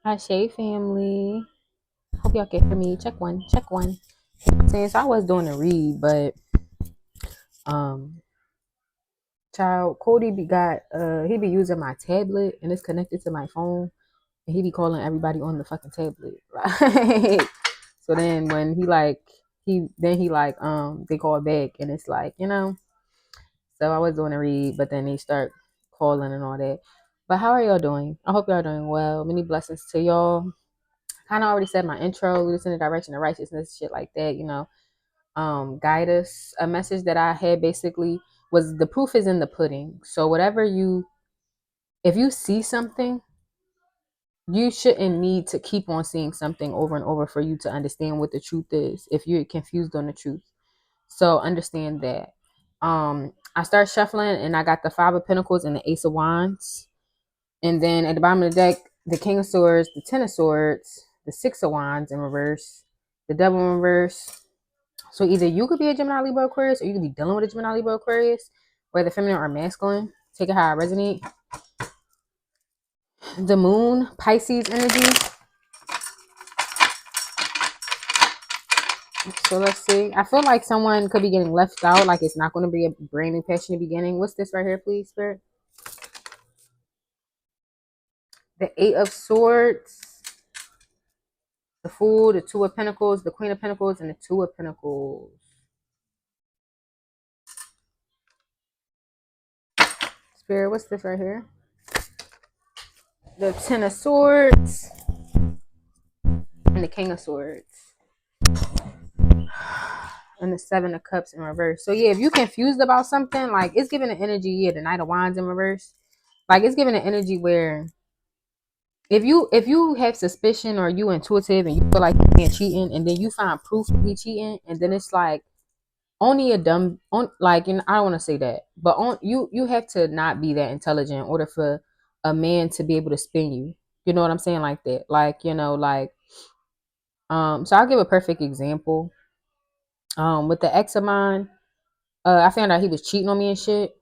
Hi, Shay family. Hope y'all can hear me. Check one, check one. Since I was doing a read, but um, child Cody he be using my tablet and it's connected to my phone, and he be calling everybody on the fucking tablet, right? So then when they call back and it's like So I was doing a read, but then they start calling and all that. But how are y'all doing? I hope y'all doing well. Many blessings to y'all. Kind of already said my intro, lead us in the direction of righteousness, shit like that. Guide us. A message that I had basically was the proof is in the pudding. So if you see something, you shouldn't need to keep on seeing something over and over for you to understand what the truth is if you're confused on the truth. So understand that. I start shuffling and I got the Five of Pentacles and the Ace of Wands. And then at the bottom of the deck, the King of Swords, the Ten of Swords, the Six of Wands in reverse, the Devil in reverse. So either you could be a Gemini, Libra, Aquarius, or you could be dealing with a Gemini, Libra, Aquarius, whether feminine or masculine. Take it how I resonate. The Moon, Pisces energy. So let's see. I feel like someone could be getting left out, like it's not going to be a brand new passionate beginning. What's this right here, please, Spirit? The Eight of Swords, the Fool, the Two of Pentacles, the Queen of Pentacles, and the Two of Pentacles. Spirit, what's this right here? The Ten of Swords and the King of Swords. And the Seven of Cups in reverse. So yeah, if you're confused about something, like it's giving an energy, the Knight of Wands in reverse. Like it's giving an energy where if you have suspicion or you intuitive and you feel like you're cheating and then you find proof to be cheating, and then it's like only a dumb I don't want to say that, but you have to not be that intelligent in order for a man to be able to spin you. You know what I'm saying? Like that. So I'll give a perfect example. With the ex of mine, I found out he was cheating on me and shit.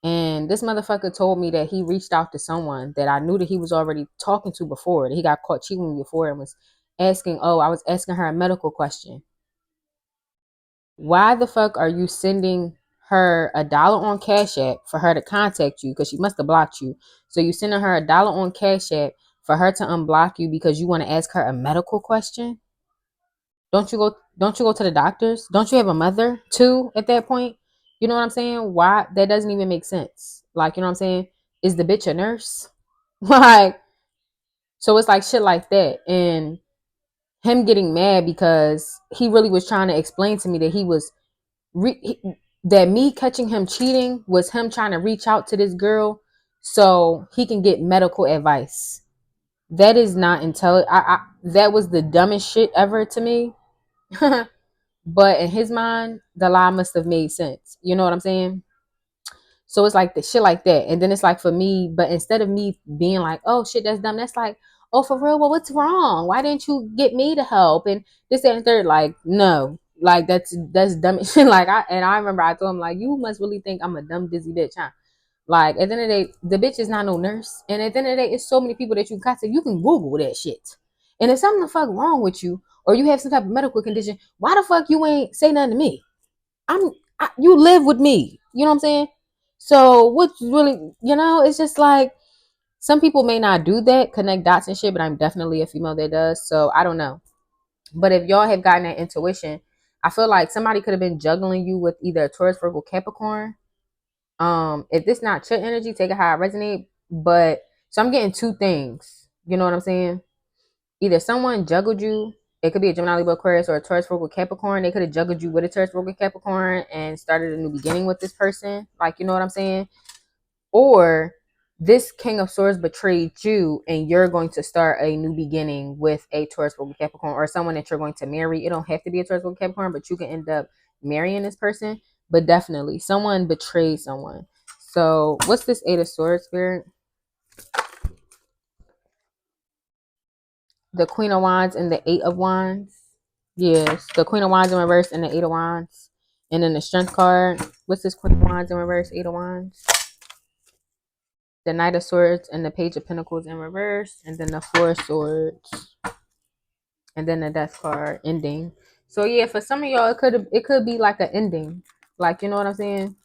And this motherfucker told me that he reached out to someone that I knew that he was already talking to before, that he got caught cheating before, and was I was asking her a medical question. Why the fuck are you sending her $1 on Cash App for her to contact you? Because she must have blocked you. So you sending her $1 on Cash App for her to unblock you because you want to ask her a medical question? Don't you go to the doctors? Don't you have a mother too at that point? You know what I'm saying? Why that doesn't even make sense. Like, you know what I'm saying? Is the bitch a nurse? Like, so it's like shit like that. And him getting mad because he really was trying to explain to me that that me catching him cheating was him trying to reach out to this girl so he can get medical advice. That is not intelligent. That was the dumbest shit ever to me. But in his mind, the lie must have made sense. You know what I'm saying? So it's like the shit like that. And then it's like for me, but instead of me being like, oh shit, that's dumb, that's like, oh for real, well, what's wrong? Why didn't you get me to help? And this, that, and third, like, no. Like that's dumb shit. I remember I told him, like, you must really think I'm a dumb dizzy bitch, huh? Like at the end of the day, the bitch is not no nurse. And at the end of the day, it's so many people that you can contact. You can Google that shit. And if something the fuck wrong with you, or you have some type of medical condition, why the fuck you ain't say nothing to me? You live with me. You know what I'm saying? So what's really, it's just like some people may not do that, connect dots and shit, but I'm definitely a female that does. So I don't know. But if y'all have gotten that intuition, I feel like somebody could have been juggling you with either a Taurus, Virgo, Capricorn. If this not your energy, take it how it resonate. But so I'm getting two things. You know what I'm saying? Either someone juggled you. It could be a Gemini, Libra, Aquarius, or a Taurus, Virgo, Capricorn. They could have juggled you with a Taurus, Virgo, Capricorn and started a new beginning with this person. Like, you know what I'm saying? Or this King of Swords betrayed you and you're going to start a new beginning with a Taurus, Virgo, Capricorn, or someone that you're going to marry. It don't have to be a Taurus, Virgo, Capricorn, but you can end up marrying this person. But definitely, someone betrayed someone. So, what's this Eight of Swords, Spirit? The Queen of Wands and the Eight of Wands. Yes, the Queen of Wands in reverse and the Eight of Wands. And then the Strength card. What's this Queen of Wands in reverse, Eight of Wands? the Knight of Swords and the Page of Pentacles in reverse, and then the Four of Swords, and then the Death card ending. So yeah, for some of y'all, it could be like an ending, like, you know what I'm saying,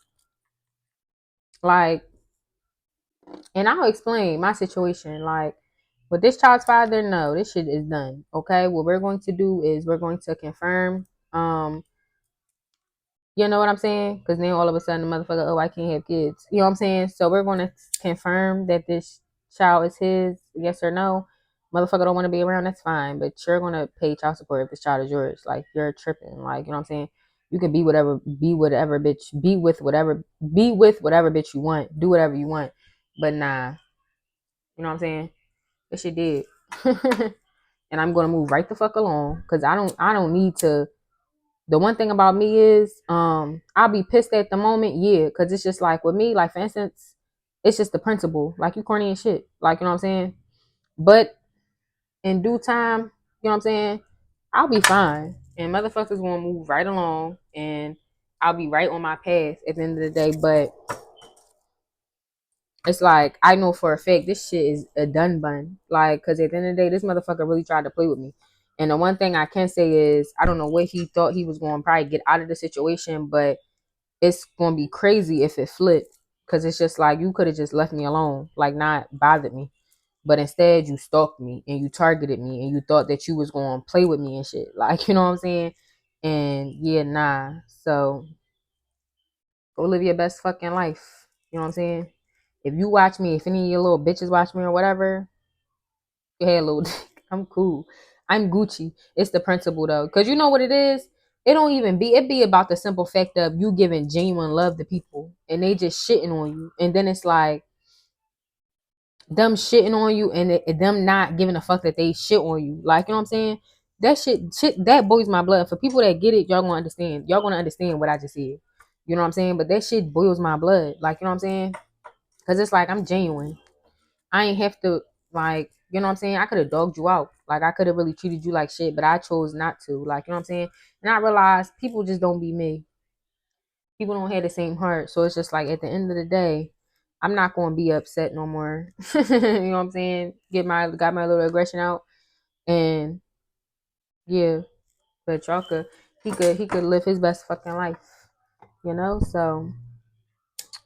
like, and I'll explain my situation. Like with this child's father, no, this shit is done. Okay, what we're going to do is we're going to confirm. You know what I'm saying? Because then all of a sudden the motherfucker, oh, I can't have kids. You know what I'm saying? So we're going to confirm that this child is his, yes or no. Motherfucker don't want to be around, that's fine. But you're going to pay child support if this child is yours. Like, you're tripping. Like, you know what I'm saying? You can be whatever, bitch, be with whatever bitch you want. Do whatever you want. But nah, you know what I'm saying? This shit did. And I'm going to move right the fuck along. Because I don't need to. The one thing about me is I'll be pissed at the moment, yeah, because it's just like with me, like for instance, it's just the principle. Like, you corny and shit. Like, you know what I'm saying? But in due time, you know what I'm saying, I'll be fine. And motherfuckers gonna move right along, and I'll be right on my path at the end of the day. But it's like, I know for a fact this shit is a done bun. Like, because at the end of the day, this motherfucker really tried to play with me. And the one thing I can say is, I don't know what he thought he was going to probably get out of the situation, but it's going to be crazy if it flipped. Because it's just like, you could have just left me alone, like not bothered me. But instead, you stalked me and you targeted me and you thought that you was going to play with me and shit. Like, you know what I'm saying? And yeah, nah. So go live your best fucking life. You know what I'm saying? If you watch me, if any of your little bitches watch me or whatever, hey, little dick, I'm cool. I'm Gucci. It's the principle though, because you know what it is. It don't even be. It be about the simple fact of you giving genuine love to people, and they just shitting on you, and then it's like them shitting on you, and them not giving a fuck that they shit on you. Like, you know what I'm saying? That shit that boils my blood. For people that get it, y'all gonna understand. Y'all gonna understand what I just said. You know what I'm saying? But that shit boils my blood. Like, you know what I'm saying? Because it's like, I'm genuine. I ain't have to, like, you know what I'm saying? I could have dogged you out. Like, I could have really treated you like shit, but I chose not to. Like, you know what I'm saying? And I realized people just don't be me. People don't have the same heart. So it's just like, at the end of the day, I'm not gonna be upset no more. You know what I'm saying? Got my little aggression out. And yeah, but y'all he could live his best fucking life. You know? So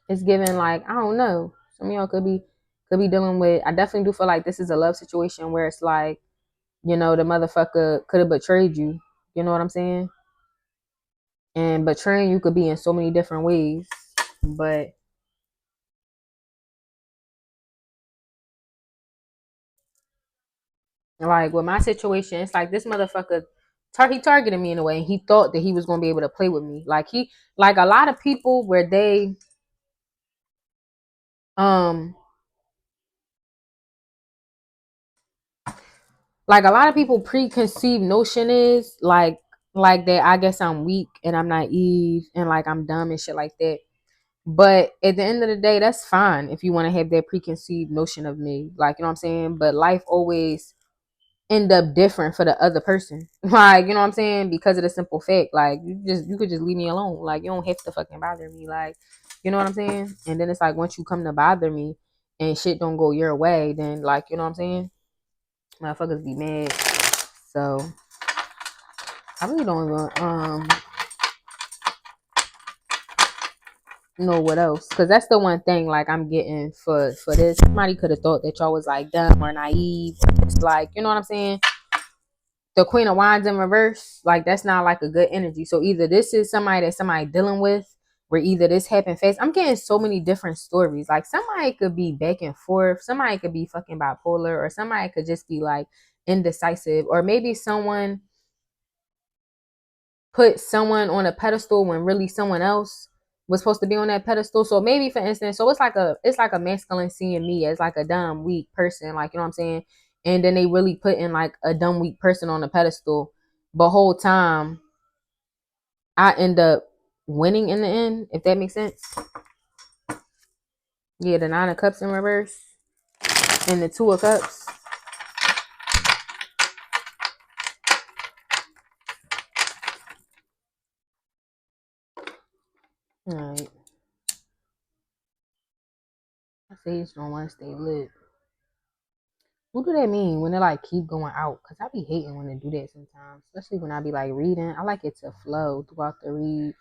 it's giving, like, I don't know. Some of y'all could be dealing with, I definitely do feel like this is a love situation where it's like, you know, the motherfucker could have betrayed you. You know what I'm saying? And betraying you could be in so many different ways. But like with my situation, it's like this motherfucker he targeted me in a way, and he thought that he was gonna be able to play with me. Like a lot of people where they um like a lot of people preconceived notion is like that I guess I'm weak and I'm naive and like I'm dumb and shit like that. But at the end of the day, that's fine if you want to have that preconceived notion of me. Like, you know what I'm saying? But life always end up different for the other person. Like, you know what I'm saying? Because of the simple fact, like, you could just leave me alone. Like, you don't have to fucking bother me. Like, you know what I'm saying? And then it's like, once you come to bother me and shit don't go your way, then, like, you know what I'm saying? Motherfuckers be mad. So I really don't even know what else, because that's the one thing like I'm getting for this. Somebody could have thought that y'all was like dumb or naive. It's like, you know what I'm saying, the Queen of Wands in reverse, like that's not like a good energy. So either this is somebody that somebody dealing with, where either this happened fast. I'm getting so many different stories. Like somebody could be back and forth, somebody could be fucking bipolar, or somebody could just be like indecisive, or maybe someone put someone on a pedestal when really someone else was supposed to be on that pedestal. So maybe for instance, so it's like a masculine seeing me as like a dumb, weak person, like, you know what I'm saying? And then they really put in like a dumb, weak person on the pedestal. But whole time I end up winning in the end, if that makes sense. Yeah, the 9 of Cups in reverse and the 2 of Cups. All right. stage don't want to stay lit. What do that mean when they like keep going out? Cause I be hating when they do that sometimes, especially when I be like reading. I like it to flow throughout the read,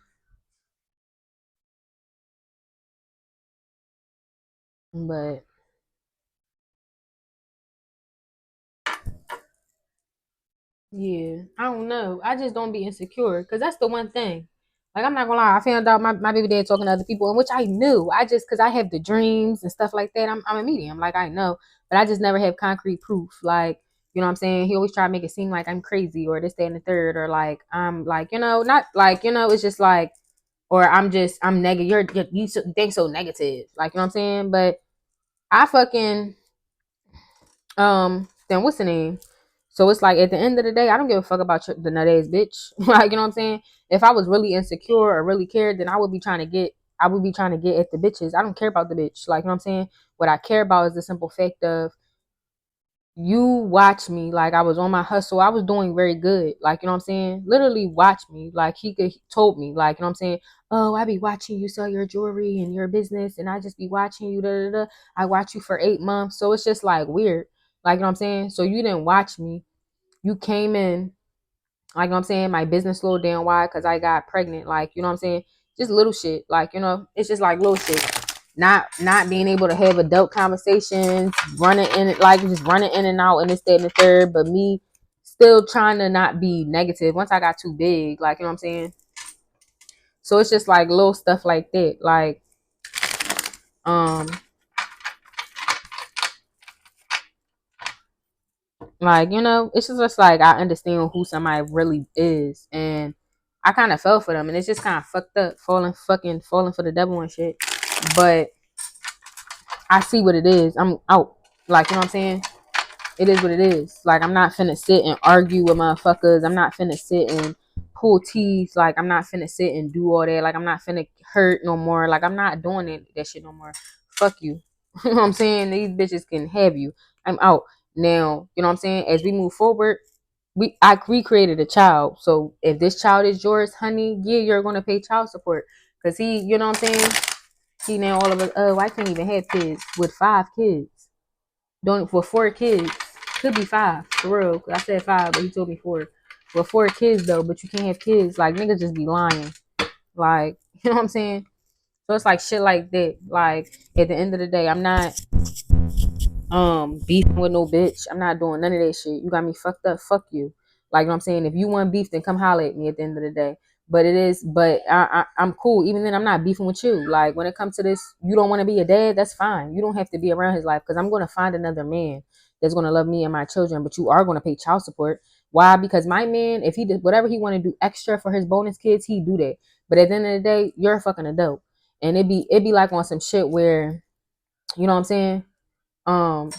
but yeah, I don't know. I just don't be insecure because that's the one thing. Like I'm not gonna lie, I found out my baby dad talking to other people, in which I knew. I just because I have the dreams and stuff like that. I'm a medium, like I know, but I just never have concrete proof. Like you know what I'm saying? He always try to make it seem like I'm crazy or this, that, and the third, or like I'm like not like it's just like or I'm negative. You think so negative, like you know what I'm saying? But I fucking then what's the name? So it's like at the end of the day, I don't give a fuck about the nutties bitch. Like, you know what I'm saying? If I was really insecure or really cared, then I would be trying to get at the bitches. I don't care about the bitch. Like, you know what I'm saying? What I care about is the simple fact of you watch me. Like I was on my hustle. I was doing very good. Like, you know what I'm saying? Literally watch me. Like he told me, like, you know what I'm saying? Oh, I be watching you sell your jewelry and your business, and I just be watching you. Da, da, da. I watch you for 8 months. So it's just like weird. Like, you know what I'm saying? So you didn't watch me. You came in, like, you know what I'm saying? My business slowed down. Why? Because I got pregnant. Like, you know what I'm saying? Just little shit. Like, it's just like little shit. Not being able to have adult conversations, running in it, like just running in and out and this, that, and the third, but me still trying to not be negative once I got too big, like you know what I'm saying? So it's just like little stuff like that. Um like, it's just like I understand who somebody really is, and I kind of fell for them, and it's just kind of fucked up, falling for the devil and shit. But I see what it is. I'm out. Like, you know what I'm saying? It is what it is. Like, I'm not finna sit and argue with motherfuckers. I'm not finna sit and pull teeth. Like, I'm not finna sit and do all that. Like, I'm not finna hurt no more. Like, I'm not doing that shit no more. Fuck you. You know what I'm saying? These bitches can have you. I'm out. Now, you know what I'm saying? As we move forward, I recreated a child. So if this child is yours, honey, yeah, you're gonna pay child support. Cause he, you know what I'm saying? He now all of us, oh, I can't even have kids with 5 kids. Don't for 4 kids. Could be 5 for real. I said 5, but he told me 4. Well, 4 kids though, but you can't have kids. Like niggas just be lying. Like you know what I'm saying? So it's like shit like that. Like at the end of the day, I'm not beefing with no bitch. I'm not doing none of that shit. You got me fucked up. Fuck you. Like you know what I'm saying? If you want beef, then come holler at me at the end of the day. But I'm cool. Even then, I'm not beefing with you. Like when it comes to this, you don't want to be a dad. That's fine. You don't have to be around his life because I'm gonna find another man that's gonna love me and my children. But you are gonna pay child support. Why? Because my man, if he did whatever he want to do extra for his bonus kids, he do that. But at the end of the day, you're a fucking adult, and it be like on some shit where, you know what I'm saying? Um,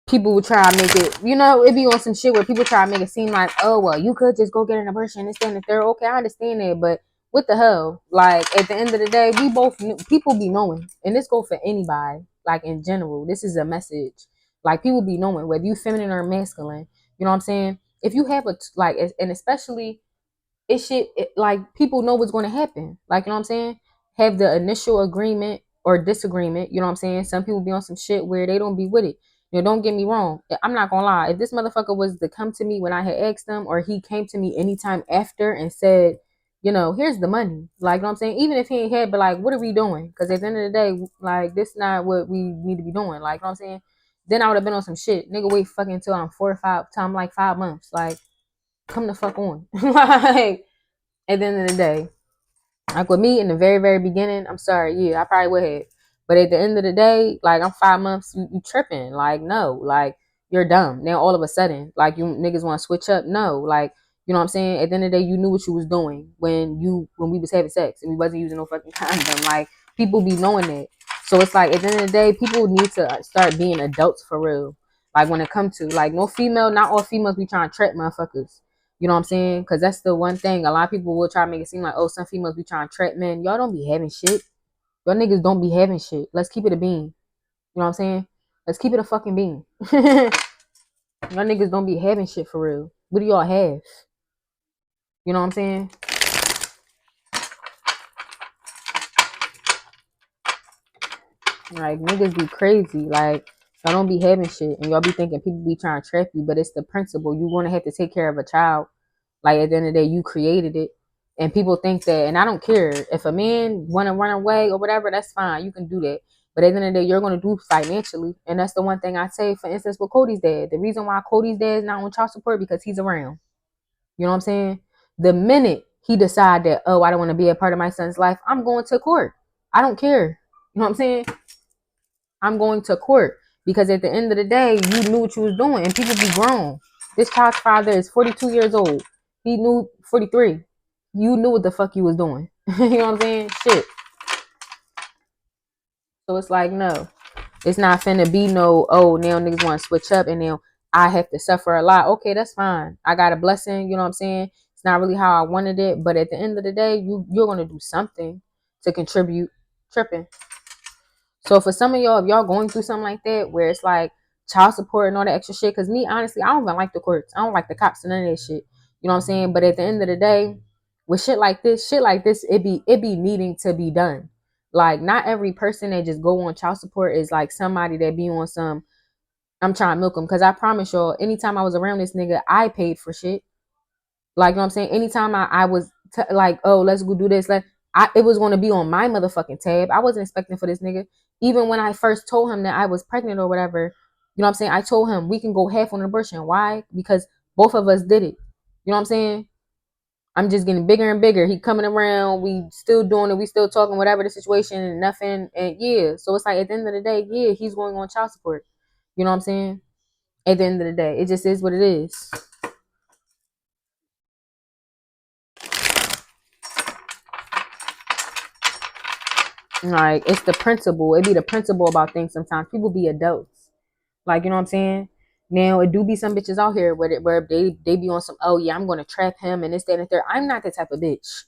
people would try to make it, it'd be on some shit where people try to make it seem like, oh, well, you could just go get an abortion, this, that, and the third. Okay, I understand that, but what the hell? Like, at the end of the day, we both, people be knowing, and this go for anybody, like, in general. This is a message. Like, people be knowing, whether you feminine or masculine, you know what I'm saying? If you have like, and especially, like people know what's going to happen. Like, you know what I'm saying? Have the initial agreement or disagreement. You know what I'm saying? Some people be on some shit where they don't be with it. Don't get me wrong. I'm not gonna lie. If this motherfucker was to come to me when I had asked him, or he came to me anytime after and said, here's the money. Like, you know what I'm saying? Even if he ain't had, but like, what are we doing? Because at the end of the day, like, this not what we need to be doing. Like, you know what I'm saying? Then I would have been on some shit. Nigga, wait fucking until I'm 4 or 5, till I'm like 5 months. Like, come the fuck on. Like, at the end of the day. Like with me in the very, very beginning, I'm sorry, yeah, I probably would have. But at the end of the day, like I'm 5 months, you tripping. Like, no, like you're dumb. Now all of a sudden, like you niggas want to switch up. No, like, you know what I'm saying? At the end of the day, you knew what you was doing when we was having sex and we wasn't using no fucking condom. Like people be knowing that. So it's like at the end of the day, people need to start being adults for real. Like when it comes to like not all females be trying to trap motherfuckers. You know what I'm saying? Because that's the one thing. A lot of people will try to make it seem like, oh, some females be trying to trap men. Y'all don't be having shit. Y'all niggas don't be having shit. Let's keep it a bean. You know what I'm saying? Let's keep it a fucking bean. Y'all niggas don't be having shit for real. What do y'all have? You know what I'm saying? Like niggas be crazy. Like y'all don't be having shit, and y'all be thinking people be trying to trap you, but it's the principle. You gonna have to take care of a child. Like at the end of the day, you created it, and people think that. And I don't care if a man wanna run away or whatever. That's fine. You can do that. But at the end of the day, you're gonna do financially, and that's the one thing I say. For instance, with Cody's dad, the reason why Cody's dad is not on child support because he's around. You know what I'm saying? The minute he decide that, oh, I don't want to be a part of my son's life, I'm going to court. I don't care. You know what I'm saying? I'm going to court because at the end of the day, you knew what you was doing, and people be grown. This child's father is 42 years old. He knew 43. You knew what the fuck you was doing. You know what I'm saying? Shit. So it's like, no, it's not finna be no, oh, now niggas want to switch up and now I have to suffer a lot. Okay, that's fine. I got a blessing. You know what I'm saying? It's not really how I wanted it, but at the end of the day, you're gonna do something to contribute. Tripping. So for some of y'all, if y'all going through something like that, where it's like child support and all that extra shit, because me, honestly, I don't even like the courts. I don't like the cops and none of that shit. You know what I'm saying? But at the end of the day, with shit like this, it be needing to be done. Like not every person that just go on child support is like somebody that be on some. I'm trying to milk them because I promise y'all, anytime I was around this nigga, I paid for shit. Like, you know what I'm saying? Anytime I was like, oh, let's go do this. It was going to be on my motherfucking tab. I wasn't expecting for this nigga. Even when I first told him that I was pregnant or whatever, you know what I'm saying? I told him we can go half on abortion. Why? Because both of us did it. You know what I'm saying? I'm just getting bigger and bigger. He coming around. We still doing it. We still talking, whatever the situation and nothing. And yeah. So it's like at the end of the day, yeah, he's going on child support. You know what I'm saying? At the end of the day, it just is what it is. Like it's the principle. It be the principle about things sometimes. People be adults. Like, you know what I'm saying? Now it do be some bitches out here where they be on some, oh yeah, I'm gonna trap him and this, that, and the third. I'm not the type of bitch.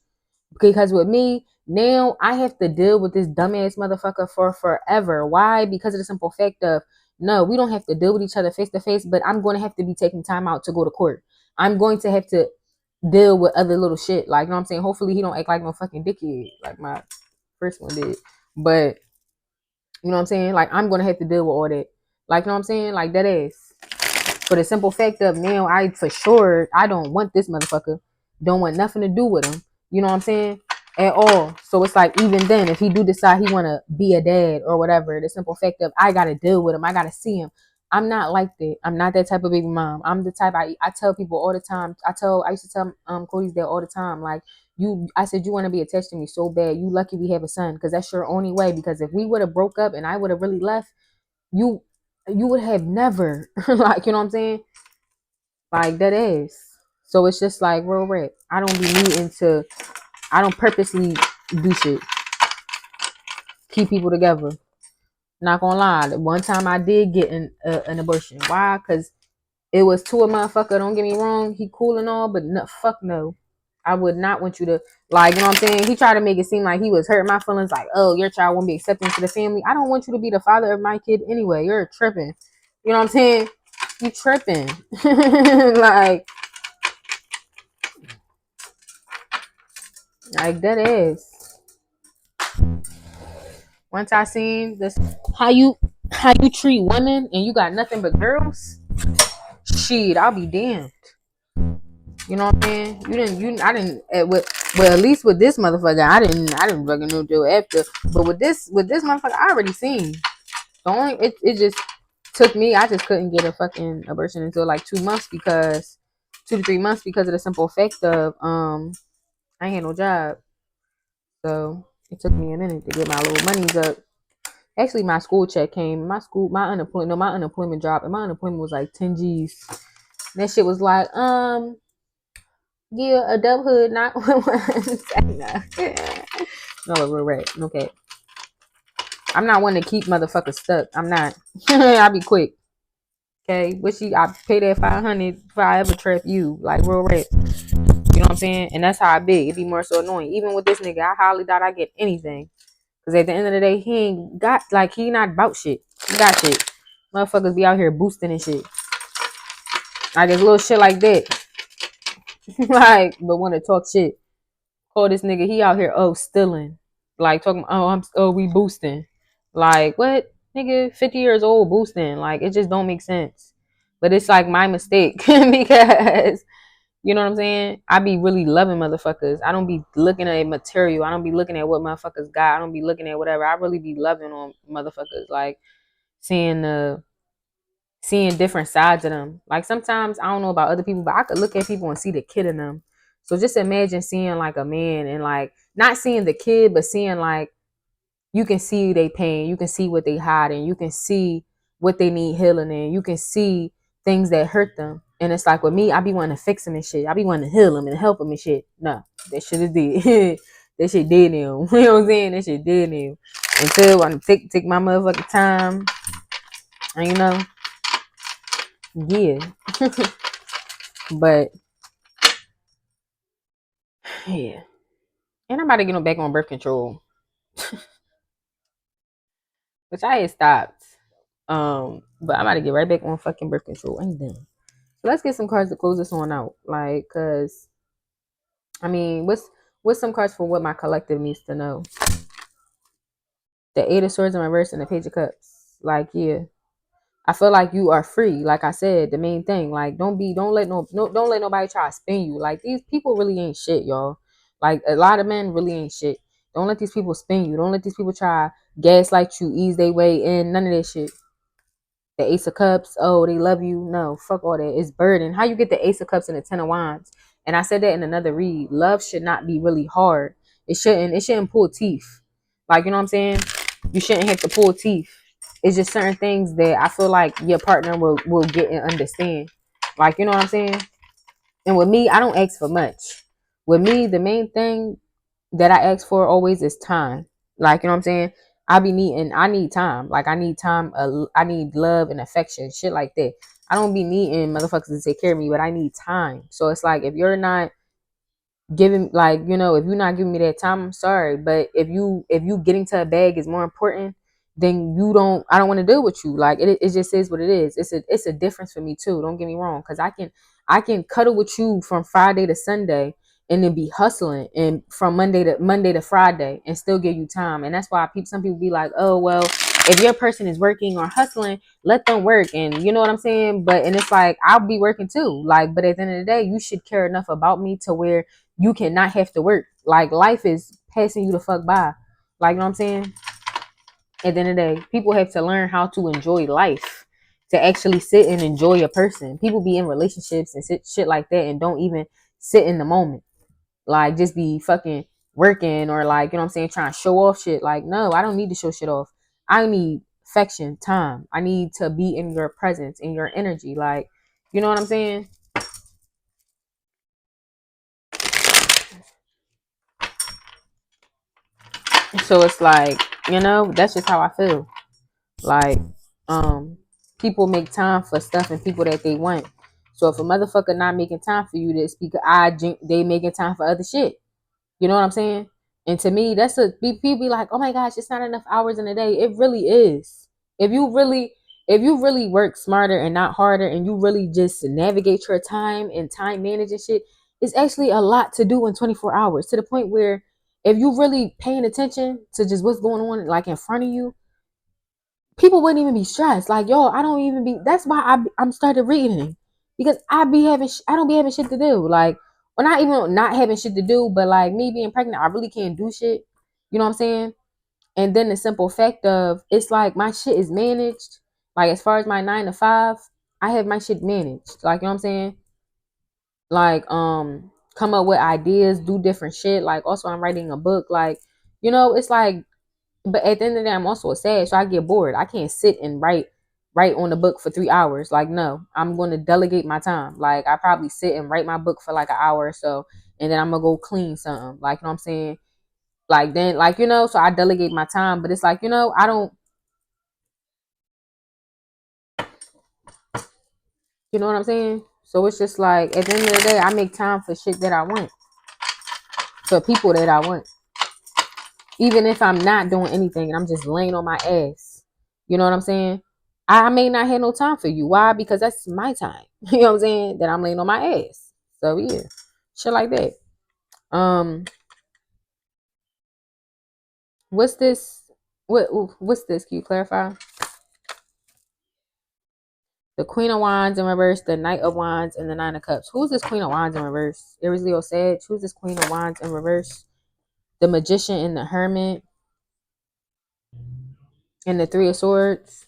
Because with me, now I have to deal with this dumbass motherfucker for forever. Why? Because of the simple fact of no, we don't have to deal with each other face to face, but I'm gonna have to be taking time out to go to court. I'm going to have to deal with other little shit. Like, you know what I'm saying? Hopefully he don't act like no fucking dickhead like my first one did. But you know what I'm saying? Like I'm gonna have to deal with all that. Like, you know what I'm saying? Like that is. For the simple fact of now I for sure I don't want this motherfucker. Don't want nothing to do with him. You know what I'm saying? At all. So it's like even then if he do decide he wanna be a dad or whatever, the simple fact of I gotta deal with him, I gotta see him. I'm not like that. I'm not that type of baby mom. I'm the type I tell people all the time. I used to tell Cody's dad all the time, like I said you want to be attached to me so bad. You lucky we have a son because that's your only way. Because if we would have broke up and I would have really left, you would have never like, you know what I'm saying? Like that is. So it's just like real rap. I don't be needing to. I don't purposely do shit. Keep people together. Not gonna lie. One time I did get an abortion. Why? Because it was to a motherfucker. Don't get me wrong. He cool and all, but no, fuck no. I would not want you to, like, you know what I'm saying? He tried to make it seem like he was hurting my feelings, like, oh, your child won't be accepted into the family. I don't want you to be the father of my kid anyway. You're tripping. You know what I'm saying? You tripping. like that is. Once I seen this, how you treat women and you got nothing but girls, shit, I'll be damned. You know what I'm saying? I didn't, well, at least with this motherfucker, I didn't fucking know till after. But with this motherfucker, I already seen. The only, it just took me, I just couldn't get a fucking abortion until like 2 months 2 to 3 months because of the simple fact of, I ain't had no job. So it took me a minute to get my little monies up. Actually, my school check came, my unemployment dropped, and my unemployment was like 10 G's. And that shit was like, yeah, adulthood, not no, real right. Okay. I'm not one to keep motherfuckers stuck. I'm not. I'll be quick. Okay. I pay that 500 if I ever trap you. Like real rap. You know what I'm saying? And that's how I be. It'd be more so annoying. Even with this nigga, I highly doubt I get anything. Cause at the end of the day, he not about shit. He got shit. Motherfuckers be out here boosting and shit. Like it's little shit like that. like, but want to talk shit. Call this nigga, he out here stealing. Like talking, we boosting. Like what, nigga? 50 years old boosting. Like it just don't make sense. But it's like my mistake because you know what I'm saying. I be really loving motherfuckers. I don't be looking at material. I don't be looking at what motherfuckers got. I don't be looking at whatever. I really be loving on motherfuckers. Like seeing the seeing different sides of them. Like sometimes I don't know about other people, but I could look at people and see the kid in them. So just imagine seeing like a man and like not seeing the kid, but seeing like you can see they pain, you can see what they hiding, you can see what they need healing in, you can see things that hurt them. And it's like with me, I be wanting to fix them and shit. I be wanting to heal them and help them and shit. No, that shit is dead. That shit dead now. You know what I'm saying? That shit dead now. Until I take my motherfucking time, and you know, yeah. But yeah, and I'm about to get on back on birth control, which I had stopped. But I'm about to get right back on fucking birth control. Ain't done. So let's get some cards to close this one out. Like, cause I mean, what's some cards for what my collective needs to know? The Eight of Swords in reverse and the Page of Cups. Like, yeah, I feel like you are free. Like I said, the main thing. Like, don't let don't let nobody try to spin you. Like these people really ain't shit, y'all. Like a lot of men really ain't shit. Don't let these people spin you. Don't let these people try gaslight you, ease their way in. None of that shit. The Ace of Cups, oh, they love you. No, fuck all that. It's burden. How you get the Ace of Cups and the Ten of Wands? And I said that in another read. Love should not be really hard. It shouldn't pull teeth. Like, you know what I'm saying? You shouldn't have to pull teeth. It's just certain things that I feel like your partner will get and understand. Like, you know what I'm saying? And with me, I don't ask for much. With me, the main thing that I ask for always is time. Like, you know what I'm saying? I need time. Like, I need time. I need love and affection, shit like that. I don't be needing motherfuckers to take care of me, but I need time. So it's like, if you're not giving, like, you know, if you're not giving me that time, I'm sorry. But if you getting to a bag is more important, then I don't want to deal with you. Like, it just is what it is. It's a difference for me too. Don't get me wrong. Cause I can cuddle with you from Friday to Sunday and then be hustling and from Monday to Friday and still give you time. And that's why some people be like, oh, well, if your person is working or hustling, let them work. And you know what I'm saying? And it's like, I'll be working too. Like, but at the end of the day, you should care enough about me to where you cannot have to work. Like, life is passing you the fuck by. Like, you know what I'm saying? At the end of the day, people have to learn how to enjoy life, to actually sit and enjoy a person. People be in relationships and shit like that and don't even sit in the moment. Like, just be fucking working or, like, you know what I'm saying, trying to show off shit. Like, no, I don't need to show shit off. I need affection, time. I need to be in your presence, in your energy. Like, you know what I'm saying? So it's like, you know, that's just how I feel. Like, people make time for stuff and people that they want. So if a motherfucker not making time for you, this because they making time for other shit. You know what I'm saying? And to me, people be like, oh my gosh, it's not enough hours in a day. It really is. If you really work smarter and not harder, and you really just navigate your time and time manage and shit, it's actually a lot to do in 24 hours. To the point where if you really paying attention to just what's going on, like in front of you, people wouldn't even be stressed. Like, yo, I don't even be. That's why I'm started reading, because I don't be having shit to do. Like, well, not even not having shit to do, but like me being pregnant, I really can't do shit. You know what I'm saying? And then the simple fact of it's like my shit is managed. Like, as far as my 9 to 5, I have my shit managed. Like, you know what I'm saying? Like, come up with ideas, do different shit. Like, also I'm writing a book. Like, you know, it's like, but at the end of the day, I'm also a sage, so I get bored. I can't sit and write on the book for 3 hours. Like, no, I'm going to delegate my time. Like, I probably sit and write my book for like an hour or so, and then I'm gonna go clean something. Like, you know what I'm saying? Like, then, like, you know, so I delegate my time. But it's like, you know, I don't, you know what I'm saying? So it's just like, at the end of the day, I make time for shit that I want, for people that I want. Even if I'm not doing anything and I'm just laying on my ass, you know what I'm saying? I may not have no time for you. Why? Because that's my time. You know what I'm saying? That I'm laying on my ass. So yeah, shit like that. Um, what's this? What's this? Can you clarify? The Queen of Wands in reverse, the Knight of Wands, and the Nine of Cups. Who's this Queen of Wands in reverse? Aries, Leo, Sag. Who's this Queen of Wands in reverse? The Magician and the Hermit. And the Three of Swords.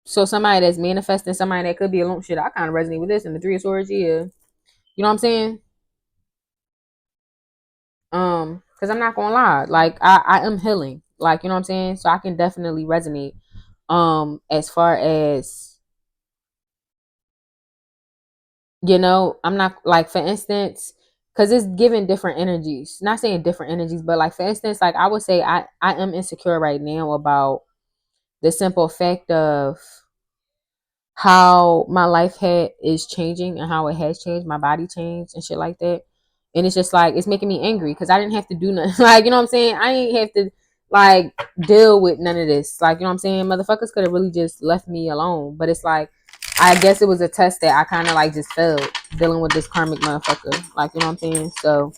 So somebody that's manifesting, somebody that could be alone. Shit, I kind of resonate with this. And the Three of Swords, yeah. You know what I'm saying? Because I'm not gonna lie. Like, I am healing. Like, you know what I'm saying? So I can definitely resonate. As far as, you know, I'm not, like, for instance, because it's giving different energies. Not saying different energies, but like, for instance, like, I would say I am insecure right now about the simple fact of how my life is changing and how it has changed. My body changed and shit like that. And it's just like, it's making me angry because I didn't have to do nothing. Like, you know what I'm saying? I ain't have to, like, deal with none of this. Like, you know what I'm saying? Motherfuckers could have really just left me alone. But it's like, I guess it was a test that I kind of like just failed dealing with this karmic motherfucker. Like, you know what I'm saying? So,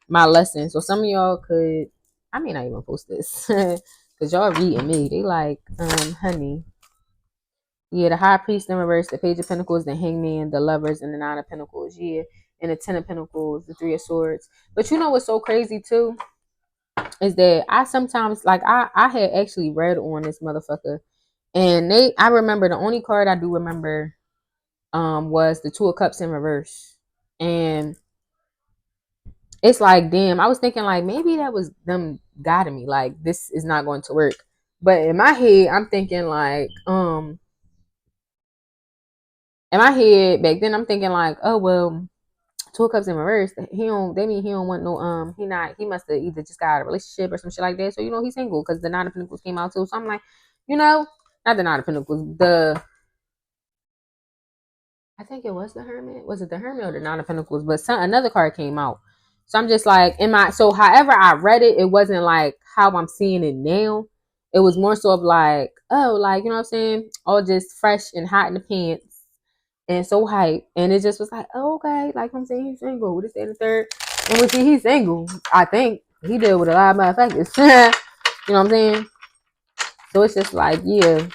my lesson. So, some of y'all could, I may not even post this because y'all reading me. They like, honey. Yeah, the High Priest in reverse, the Page of Pentacles, the Hangman, the Lovers, and the Nine of Pentacles. Yeah, and the Ten of Pentacles, the Three of Swords. But you know what's so crazy too is that I sometimes, like, I had actually read on this motherfucker, and I remember the only card I do remember was the Two of Cups in reverse, and it's like, damn, I was thinking like maybe that was them guiding me, like this is not going to work. But in my head, I'm thinking like in my head back then, I'm thinking like, oh well, Two of Cups in reverse. He don't. They mean he don't want no. He must have either just got out of a relationship or some shit like that. So you know he's single because the Nine of Pentacles came out too. So I'm like, you know, not the Nine of Pentacles. I think it was the Hermit. Was it the Hermit or the Nine of Pentacles? But another card came out. So I'm just like, so however I read it, it wasn't like how I'm seeing it now. It was more so of like, oh, like, you know what I'm saying? All just fresh and hot in the pants and so hype. And it just was like, oh, okay, like I'm saying, he's single. This and the third. And we see he's single. I think he did with a lot of motherfuckers. You know what I'm saying? So it's just like, yeah.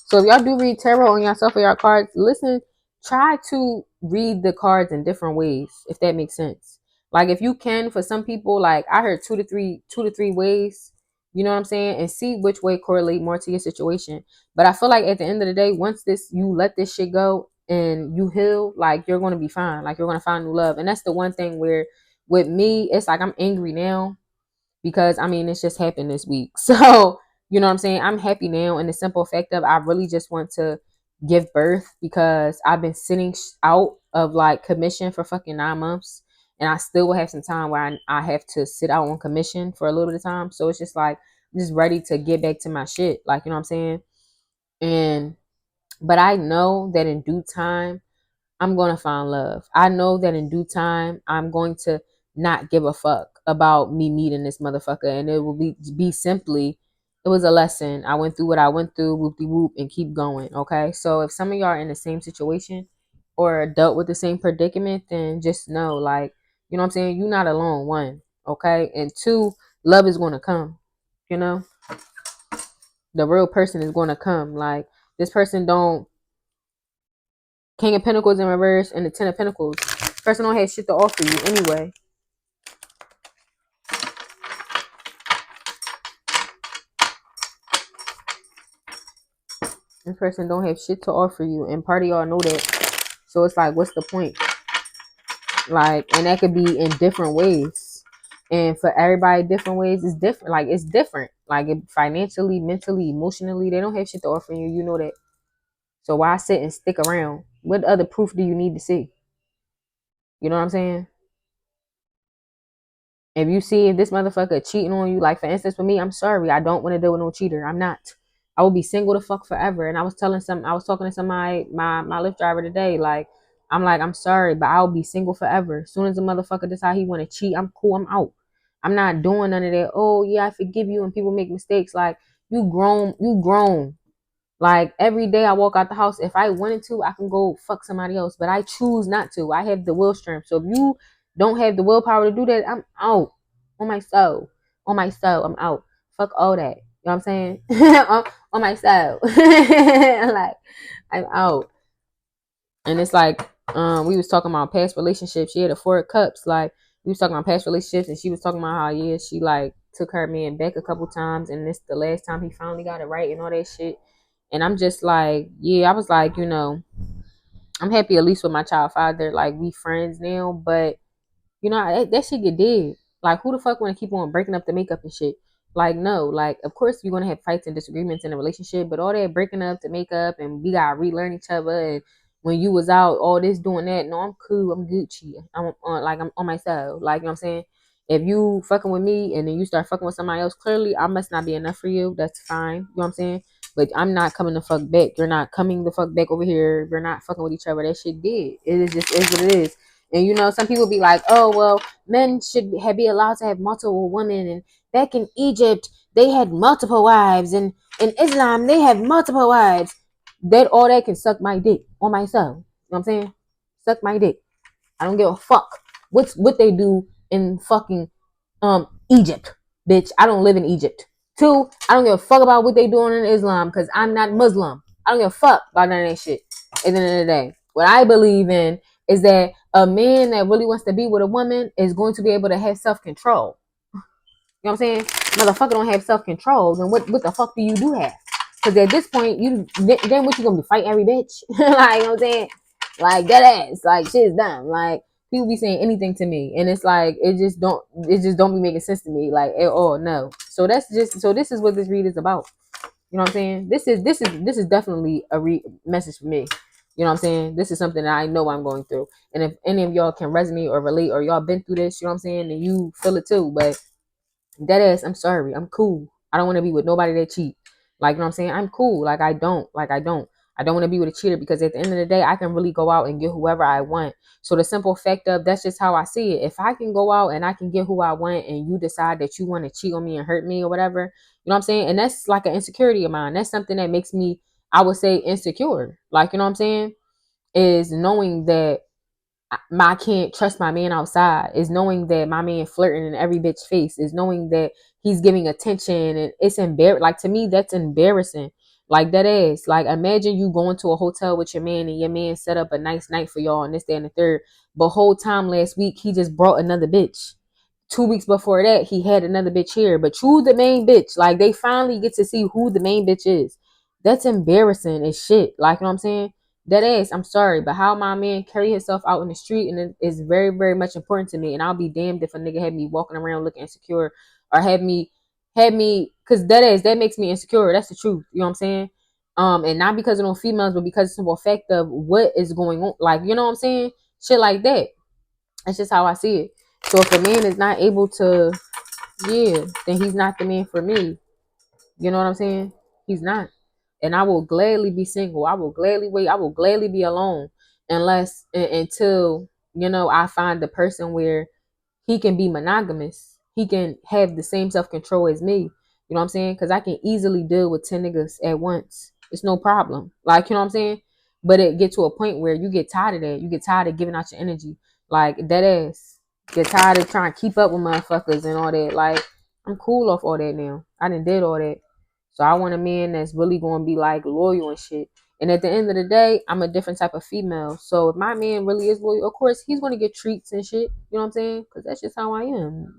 So if y'all do read tarot on yourself or your cards, listen, try to read the cards in different ways, if that makes sense. Like if you can, for some people, like I heard two to three ways, you know what I'm saying, and see which way correlate more to your situation. But I feel like at the end of the day, once you let this shit go and you heal, like you're gonna be fine. Like you're gonna find new love. And that's the one thing where with me, it's like I'm angry now because I mean it's just happened this week. So you know what I'm saying, I'm happy now, and the simple fact of I really just want to give birth because I've been sitting out of like commission for fucking 9 months, and I still will have some time where I have to sit out on commission for a little bit of time. So it's just like I'm just ready to get back to my shit, like, you know what I'm saying. And but I know that in due time I'm going to find love. I know that in due time, I'm going to not give a fuck about me meeting this motherfucker. And it will be simply, it was a lesson. I went through what I went through, whoop de whoop, and keep going. Okay. So if some of y'all are in the same situation or dealt with the same predicament, then just know, like, you know what I'm saying? You're not alone, one. Okay. And two, love is going to come. You know, the real person is going to come. Like, this person don't. King of Pentacles in reverse and the Ten of Pentacles. Person don't have shit to offer you anyway. This person don't have shit to offer you, and part of y'all know that. So it's like, what's the point? Like, and that could be in different ways. And for everybody, different ways is different. Like, it's different. Like, financially, mentally, emotionally, they don't have shit to offer you. You know that. So why sit and stick around? What other proof do you need to see? You know what I'm saying? If you see if this motherfucker cheating on you, like for instance, for me, I'm sorry, I don't want to deal with no cheater. I'm not. I will be single the fuck forever. And I was talking to somebody, my Lyft driver today. Like, I'm sorry, but I'll be single forever. As soon as a motherfucker decide he want to cheat, I'm cool. I'm out. I'm not doing none of that. Oh yeah, I forgive you. And people make mistakes. Like, you grown. You grown. Like, every day I walk out the house, if I wanted to, I can go fuck somebody else, but I choose not to. I have the will strength. So if you don't have the willpower to do that, I'm out. On my soul. On my soul. I'm out. Fuck all that. You know what I'm saying? on my soul. Like, I'm out. And it's like, we was talking about past relationships. She had the 4 cups. Like, we was talking about past relationships, and she was talking about how, yeah, she like took her man back a couple times, and this the last time he finally got it right and all that shit. And I'm just like, yeah, I was like, I'm happy at least with my child father. Like, we friends now, but that shit get dead. Like, who the fuck want to keep on breaking up the makeup and shit? Like, no. Like, of course you're gonna have fights and disagreements in a relationship, but all that breaking up the makeup and we gotta relearn each other. And when you was out, all this doing that. No, I'm cool. I'm Gucci. I'm on myself. Like, you know what I'm saying? If you fucking with me and then you start fucking with somebody else, clearly I must not be enough for you. That's fine. You know what I'm saying? But I'm not coming the fuck back. You're not coming the fuck back over here. We're not fucking with each other. That shit did. It is what it is. And some people be like, oh well, men should be allowed to have multiple women. And back in Egypt, they had multiple wives, and in Islam, they have multiple wives. That all that can suck my dick on myself. You know what I'm saying? Suck my dick. I don't give a fuck what they do in fucking Egypt, bitch. I don't live in Egypt. 2, I don't give a fuck about what they doing in Islam because I'm not Muslim. I don't give a fuck about none of that shit. At the end of the day, what I believe in is that a man that really wants to be with a woman is going to be able to have self-control. You know what I'm saying? Motherfucker don't have self-control, then what the fuck do you do have? Because at this point, then what you gonna be fighting every bitch? Like, you know what I'm saying? Like, that ass. Like, shit is dumb. Like, people be saying anything to me, and it's like, it just don't be making sense to me. Like, at all, no. So this is what this read is about. You know what I'm saying? This is definitely a message for me. You know what I'm saying? This is something that I know I'm going through. And if any of y'all can resonate or relate, or y'all been through this, you know what I'm saying, and you feel it too. But that ass, I'm sorry. I'm cool. I don't want to be with nobody that cheat. Like, you know what I'm saying? I'm cool. Like, I don't. I don't want to be with a cheater, because at the end of the day, I can really go out and get whoever I want. So the simple fact of, that's just how I see it. If I can go out and I can get who I want, and you decide that you want to cheat on me and hurt me or whatever, you know what I'm saying? And that's like an insecurity of mine. That's something that makes me, I would say, insecure. Like, you know what I'm saying? Is knowing that I can't trust my man outside, is knowing that my man flirting in every bitch face, is knowing that he's giving attention, and it's embarrassing. Like, to me, that's embarrassing. Like, that is like, imagine you going to a hotel with your man, and your man set up a nice night for y'all and this, that, and the third, but whole time last week he just brought another bitch. 2 weeks before that, he had another bitch here, but you the main bitch. Like, they finally get to see who the main bitch is. That's embarrassing as shit. Like, you know what I'm saying? That ass, I'm sorry, but how my man carry himself out in the street, and it is very, very much important to me. And I'll be damned if a nigga had me walking around looking insecure, or had me, cause that makes me insecure. That's the truth. You know what I'm saying? And not because of no females, but because of the simple fact of what is going on. Like, you know what I'm saying? Shit like that. That's just how I see it. So if a man is not able to, yeah, then he's not the man for me. You know what I'm saying? He's not. And I will gladly be single. I will gladly wait. I will gladly be alone until, I find the person where he can be monogamous. He can have the same self-control as me. You know what I'm saying? Because I can easily deal with 10 niggas at once. It's no problem. Like, you know what I'm saying? But it get to a point where you get tired of that. You get tired of giving out your energy. Like, that ass. Get tired of trying to keep up with motherfuckers and all that. Like, I'm cool off all that now. I done did all that. So I want a man that's really going to be like loyal and shit. And at the end of the day, I'm a different type of female. So if my man really is loyal, of course, he's going to get treats and shit. You know what I'm saying? Because that's just how I am.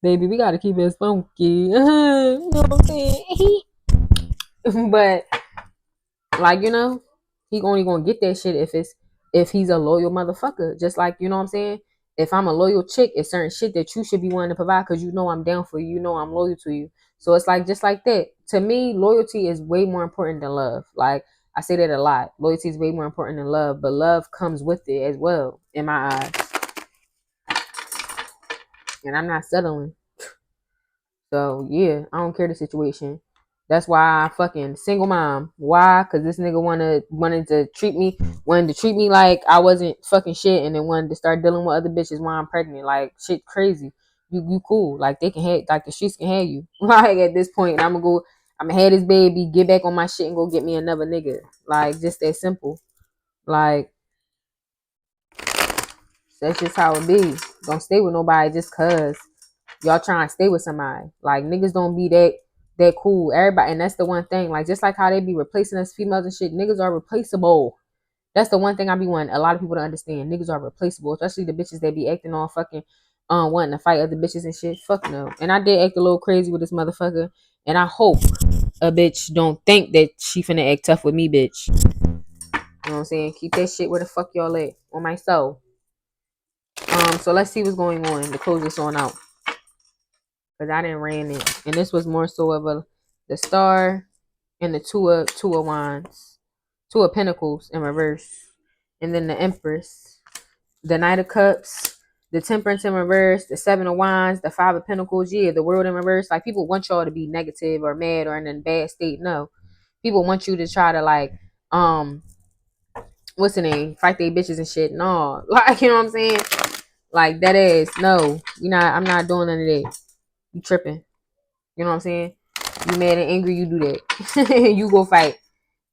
Baby, we got to keep it funky. You know what I'm saying? But, like, he only going to get that shit if he's a loyal motherfucker. Just like, you know what I'm saying? If I'm a loyal chick, it's certain shit that you should be wanting to provide, because you know I'm down for you. You know I'm loyal to you. So it's like, just like that. To me, loyalty is way more important than love. Like, I say that a lot. Loyalty is way more important than love, but love comes with it as well, in my eyes. And I'm not settling. So yeah, I don't care the situation. That's why I fucking single mom. Why? Cause this nigga wanted to treat me like I wasn't fucking shit, and then wanted to start dealing with other bitches while I'm pregnant. Like, shit crazy. You cool. Like, they can have, like, the streets can have you. Like, at this point, I'm gonna have this baby, get back on my shit, and go get me another nigga. Like, just that simple. Like, that's just how it be. Don't stay with nobody just cause. y'all trying to stay with somebody. Like niggas don't be that cool. Everybody, and that's the one thing. Like just like how they be replacing us females and shit, niggas are replaceable. That's the one thing I be wanting a lot of people to understand. Niggas are replaceable, especially the bitches that be acting all fucking wanting to fight other bitches and shit. Fuck no. And I did act a little crazy with this motherfucker, and I hope a bitch don't think that she finna act tough with me, bitch. You know what I'm saying? Keep that shit where the fuck y'all at on my soul. So let's see what's going on to close this on out. Cause I didn't ran it. And this was more so of the star and the two of wands. Two of pentacles in reverse. And then the empress. The knight of cups. The temperance in reverse. The seven of wands. The five of pentacles. Yeah, the world in reverse. Like people want y'all to be negative or mad or in a bad state. No. People want you to try to like what's the name? Fight they bitches and shit. No. Like, you know what I'm saying? Like that ass. No. I'm not doing none of that. You tripping. You know what I'm saying? You mad and angry, you do that. You go fight.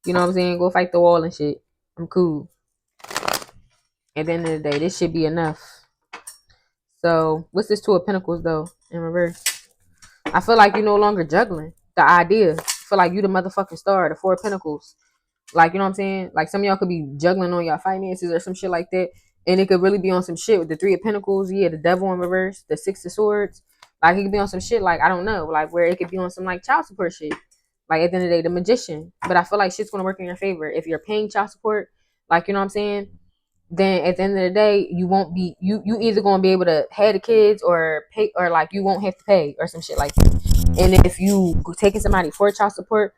You know what I'm saying? Go fight the wall and shit. I'm cool. At the end of the day, this should be enough. So, what's this two of pentacles though in reverse? I feel like you're no longer juggling the idea. I feel like you the motherfucking star, the four of pentacles. Like, you know what I'm saying? Like some of y'all could be juggling on your finances or some shit like that. And it could really be on some shit with the three of pentacles. Yeah, the devil in reverse, the six of swords. Like it could be on some shit like, I don't know, like where it could be on some like child support shit. Like at the end of the day, the magician. But I feel like shit's gonna work in your favor. If you're paying child support, like, you know what I'm saying? Then at the end of the day, you won't be you either gonna be able to have the kids or pay, or like you won't have to pay or some shit like that. And if you taking somebody for child support,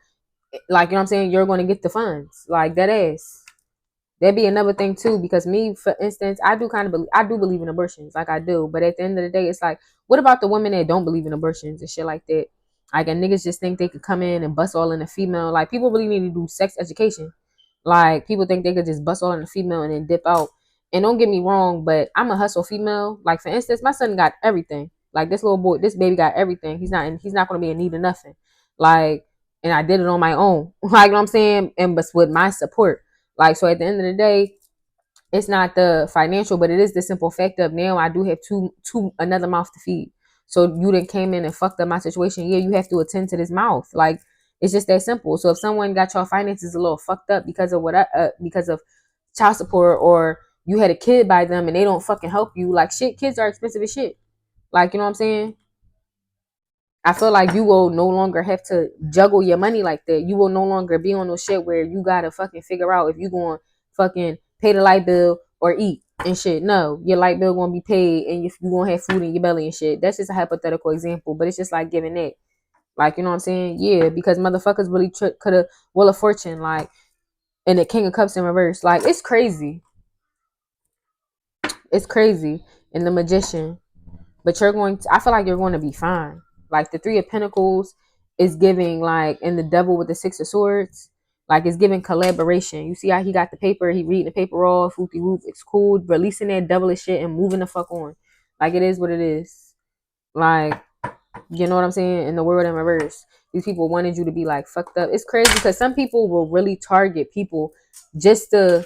like, you know what I'm saying, you're gonna get the funds. Like that ass. That'd be another thing too, because me, for instance, I do believe in abortions, like I do. But at the end of the day, it's like, what about the women that don't believe in abortions and shit like that? Like, and niggas just think they could come in and bust all in a female. Like, people really need to do sex education. Like, people think they could just bust all in a female and then dip out. And don't get me wrong, but I'm a hustle female. Like, for instance, my son got everything. Like, this little boy, this baby got everything. He's not gonna be in need of nothing. Like, and I did it on my own. Like, you know what I'm saying? And but with my support. Like, so at the end of the day, it's not the financial, but it is the simple fact of now I do have another mouth to feed. So you done came in and fucked up my situation. Yeah, you have to attend to this mouth. Like, it's just that simple. So if someone got your finances a little fucked up because of because of child support, or you had a kid by them and they don't fucking help you, like shit, kids are expensive as shit. Like, you know what I'm saying? I feel like you will no longer have to juggle your money like that. You will no longer be on no shit where you gotta fucking figure out if you going to fucking pay the light bill or eat and shit. No, your light bill gonna be paid and you gonna have food in your belly and shit. That's just a hypothetical example, but it's just like giving that. Like, you know what I'm saying? Yeah, because motherfuckers really could have Wheel of Fortune, like, and the King of Cups in reverse. Like, it's crazy. It's crazy. And the Magician. But I feel like you're going to be fine. Like the Three of Pentacles is giving, like, and the Devil with the Six of Swords, like, it's giving collaboration. You see how he got the paper, he reading the paper off, whoopty whoop, it's cool, releasing that devilish shit and moving the fuck on. Like, it is what it is. Like, you know what I'm saying? In the world in reverse, these people wanted you to be like fucked up. It's crazy because some people will really target people just to,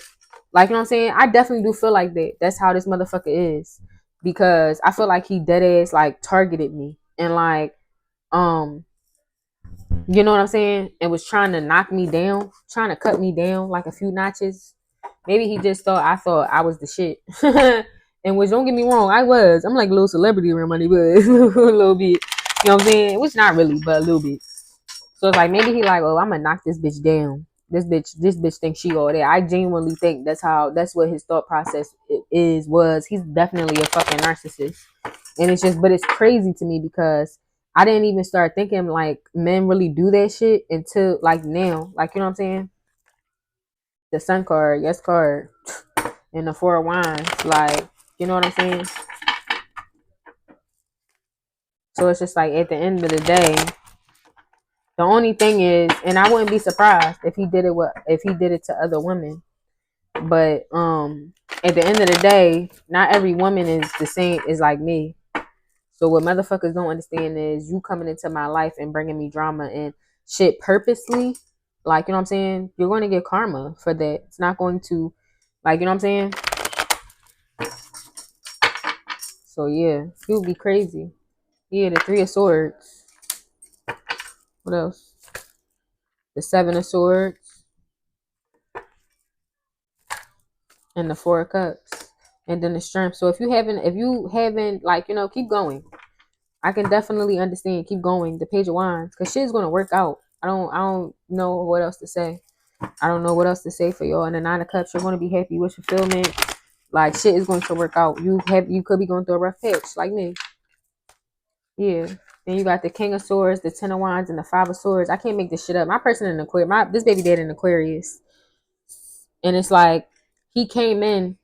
like, you know what I'm saying? I definitely do feel like that. That's how this motherfucker is. Because I feel like he dead ass like targeted me and like you know what I'm saying? And was trying to knock me down, trying to cut me down like a few notches. Maybe he just thought I was the shit. And which, don't get me wrong, I was. I'm like a little celebrity around my neighborhood. A little bit. You know what I'm saying? Which not really, but a little bit. So it's like maybe he like, oh, I'm gonna knock this bitch down. This bitch thinks she all that. I genuinely think that's what his thought process was. He's definitely a fucking narcissist. And it's just, but it's crazy to me because I didn't even start thinking like men really do that shit until like now. Like, you know what I'm saying? The Sun card, yes card, and the Four of Wands. Like, you know what I'm saying? So it's just like at the end of the day, the only thing is, and I wouldn't be surprised if he did it to other women. But at the end of the day, not every woman is the same is like me. So what motherfuckers don't understand is you coming into my life and bringing me drama and shit purposely. Like, you know what I'm saying? You're going to get karma for that. It's not going to, like, you know what I'm saying? So yeah, he would be crazy. Yeah, the Three of Swords. What else? The Seven of Swords and the Four of Cups. And then the Strength. So if you haven't, like, keep going. I can definitely understand. Keep going. The Page of Wands, because shit's gonna work out. I don't know what else to say. I don't know what else to say for y'all. And the Nine of Cups, you're gonna be happy with fulfillment. Like, shit is going to work out. You could be going through a rough patch, like me. Yeah. Then you got the King of Swords, the Ten of Wands, and the Five of Swords. I can't make this shit up. My person in Aquarius, this baby dad in Aquarius, and it's like he came in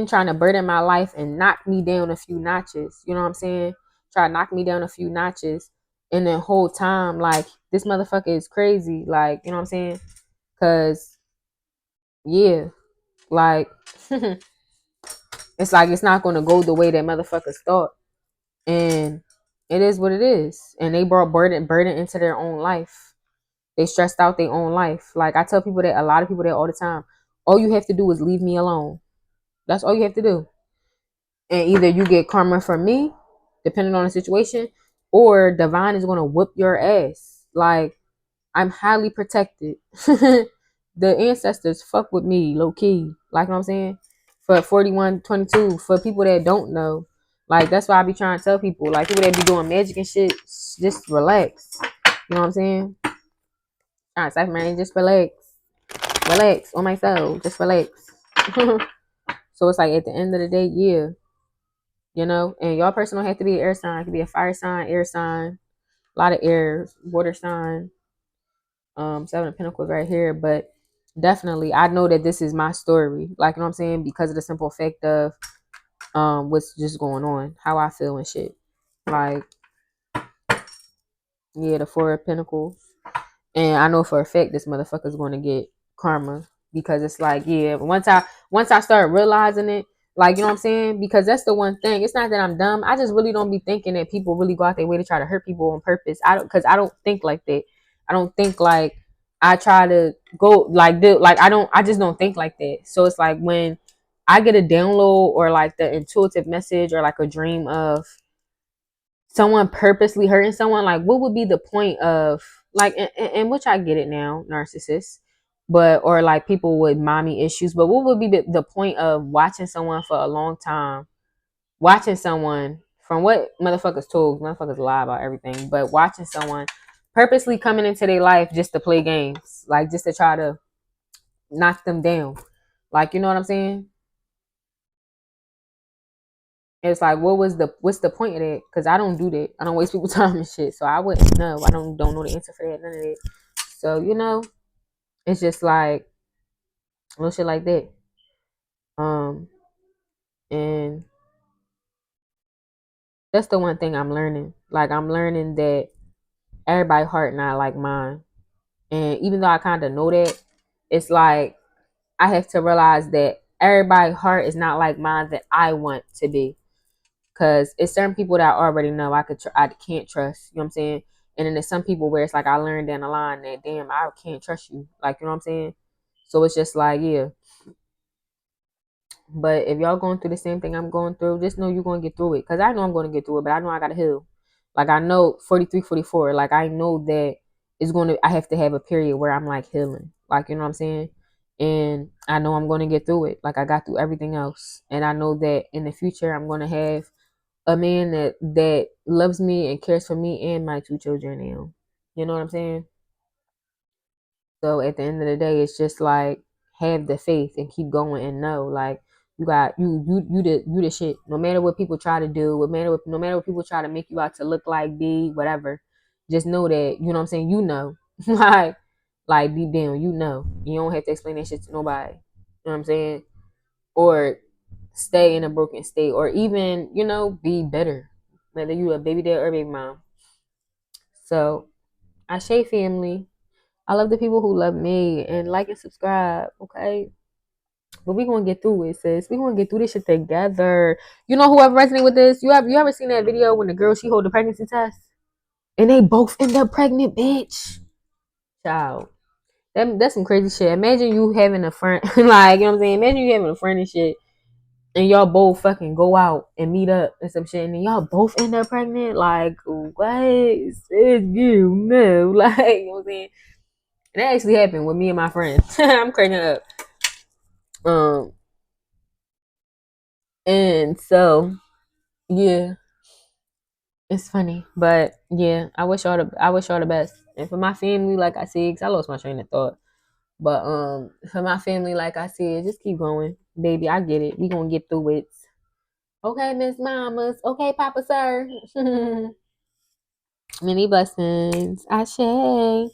trying to burden my life and knock me down a few notches. You know what I'm saying? Try to knock me down a few notches, and the whole time, like, this motherfucker is crazy. Like, you know what I'm saying? Cause yeah, like it's like it's not gonna go the way that motherfuckers thought. And it is what it is. And they brought burden into their own life. They stressed out their own life. Like, I tell people that, a lot of people that all the time, all you have to do is leave me alone. That's all you have to do. And either you get karma from me, depending on the situation, or divine is gonna whoop your ass. Like, I'm highly protected. The ancestors fuck with me, low key. Like, you know what I'm saying? For 4122, for people that don't know. Like, that's why I be trying to tell people. Like, people that be doing magic and shit, just relax. You know what I'm saying? Trying to say, man, just relax. Relax on my soul. Just relax. So it's like, at the end of the day, yeah. And your person don't have to be an air sign. It could be a fire sign, air sign, a lot of air, water sign. Seven of Pentacles right here, but definitely I know that this is my story. Like, you know what I'm saying? Because of the simple fact of what's just going on, how I feel and shit. Like, yeah, the Four of Pentacles. And I know for a fact this motherfucker's gonna get karma. Because it's like, yeah, once I start realizing it, like, you know what I'm saying? Because that's the one thing. It's not that I'm dumb. I just really don't be thinking that people really go out their way to try to hurt people on purpose. I don't think like that. I don't think like I try to go like I just don't think like that. So it's like when I get a download or like the intuitive message or like a dream of someone purposely hurting someone, like, what would be the point of, like, and which I get it now, narcissists, but, or like people with mommy issues, but what would be the point of watching someone for a long time, watching someone, from what motherfuckers lie about everything, but watching someone purposely coming into their life just to play games, like, just to try to knock them down, like, you know what I'm saying? It's like, what's the point of that? Because I don't do that. I don't waste people's time and shit. So I wouldn't know. I don't know the answer for that. None of that. So, it's just like little shit like that. And that's the one thing I'm learning. Like, I'm learning that everybody's heart not like mine. And even though I kind of know that, it's like I have to realize that everybody's heart is not like mine that I want to be. Cause it's certain people that I already know I can't trust. You know what I'm saying? And then there's some people where it's like I learned down the line that, damn, I can't trust you. Like, you know what I'm saying? So it's just like, yeah. But if y'all going through the same thing I'm going through, just know you're gonna get through it. Cause I know I'm gonna get through it, but I know I gotta heal. Like, I know 43, 44. Like, I know that I have to have a period where I'm like healing. Like, you know what I'm saying? And I know I'm gonna get through it. Like, I got through everything else. And I know that in the future I'm gonna have a man that loves me and cares for me and my two children now. You know what I'm saying? So at the end of the day, it's just like, have the faith and keep going and know, like, you got you the shit. No matter what people try to do, no matter what people try to make you out to look like, be whatever, just know that, you know what I'm saying, like deep down, you don't have to explain that shit to nobody. You know what I'm saying? Or stay in a broken state, or even, be better, whether you a baby dad or a baby mom. So, Ashe family, I love the people who love me, and like and subscribe, okay? But we gonna get through it, sis. We gonna get through this shit together. Whoever resonate with this, you ever seen that video when the girl, she hold the pregnancy test and they both end up pregnant, bitch? Child, that's some crazy shit. Imagine you having a friend, like, you know what I'm saying? Imagine you having a friend and shit, and y'all both fucking go out and meet up and some shit, and then y'all both end up pregnant. Like, what? Says you no, like, you know what I'm saying? And that actually happened with me and my friend. I'm cracking up. Um, and so yeah, it's funny, but yeah, I wish y'all the best. And for my family, like I said, 'cause I lost my train of thought. But for my family, like I said, just keep going, baby. I get it. We gonna get through it. Okay, Miss Mamas. Okay, Papa Sir. Many blessings. Ashe.